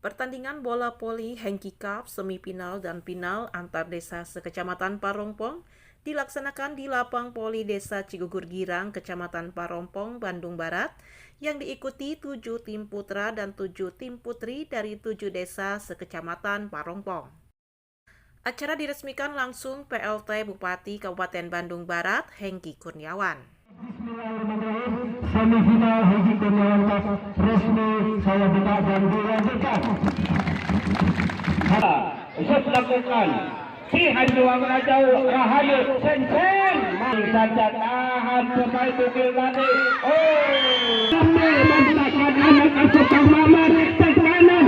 Pertandingan bola voli Hengki Cup semifinal dan final antar desa sekecamatan Parongpong dilaksanakan di lapang voli Desa Cigugur Girang, Kecamatan Parongpong, Bandung Barat, yang diikuti 7 tim putra dan 7 tim putri dari 7 desa sekecamatan Parongpong. Acara diresmikan langsung PLT Bupati Kabupaten Bandung Barat, Hengki Kurniawan. Semifinal Hengki Kurniawan resmi saya buka dan dilanjutkan. Usut lakukan si Hanjuang Rajau Rahayu Sen saja tahan pemain bukil tadi. Membutakan anak asukan Mamat tekanan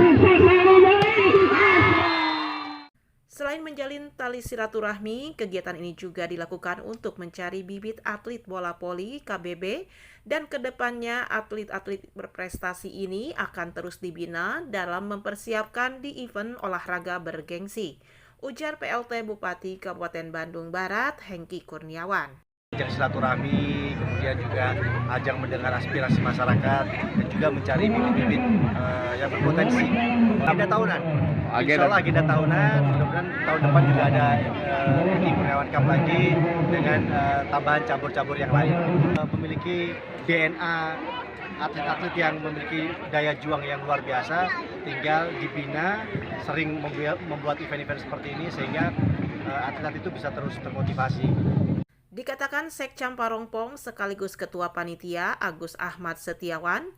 Selain menjalin tali silaturahmi, kegiatan ini juga dilakukan untuk mencari bibit atlet bola voli KBB dan kedepannya atlet-atlet berprestasi ini akan terus dibina dalam mempersiapkan di event olahraga bergengsi, ujar PLT Bupati Kabupaten Bandung Barat, Hengki Kurniawan. Ajang silaturahmi, kemudian juga ajang mendengar aspirasi masyarakat dan juga mencari bibit-bibit yang berpotensi. Agenda tahunan, insya Allah agenda tahunan, mudah-mudahan tahun depan juga ada Hengki Kurniawan Cup lagi dengan tambahan cabur-cabur yang lain. Memiliki DNA atlet-atlet yang memiliki daya juang yang luar biasa, tinggal dibina, sering membuat event-event seperti ini sehingga atlet-atlet itu bisa terus termotivasi. Dikatakan Sekcam Parongpong sekaligus Ketua Panitia Agus Ahmad Setiawan,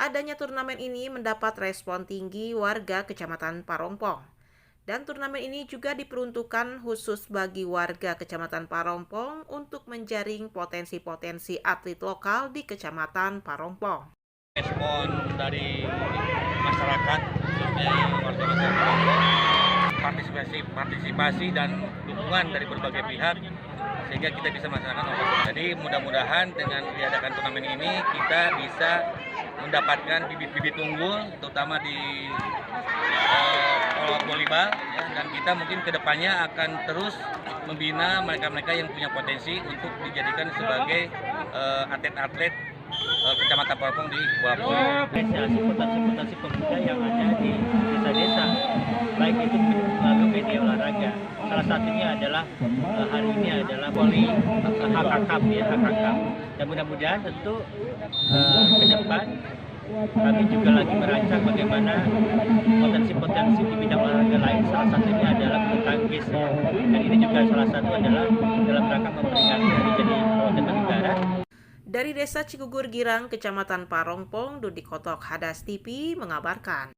adanya turnamen ini mendapat respon tinggi warga Kecamatan Parongpong. Dan turnamen ini juga diperuntukkan khusus bagi warga Kecamatan Parongpong untuk menjaring potensi-potensi atlet lokal di Kecamatan Parongpong. Respon dari masyarakat, khususnya warga masyarakat Parongpong, partisipasi dan dukungan dari berbagai pihak sehingga kita bisa melaksanakan operasi. Jadi mudah-mudahan dengan diadakan turnamen ini kita bisa mendapatkan bibit-bibit unggul, terutama di volleyball, ya, dan kita mungkin kedepannya akan terus membina mereka-mereka yang punya potensi untuk dijadikan sebagai atlet-atlet Kecamatan Parongpong di bola voli. Potensi pemuda yang ada di desa-desa, baik itu melalui media olahraga. Salah satunya adalah hari ini adalah voli HKK, ya HKK. Dan mudah-mudahan tentu ke depan kami juga lagi merancang bagaimana potensi-potensi di bidang olahraga lain. Salah satunya adalah bulu tangkis, ya. Dan ini juga salah satu adalah dalam rangka memperingati hari jadi perwakilan negara. Dari Desa Cigugur Girang, Kecamatan Parongpong, Dudi Kotok, Hadas TV mengabarkan.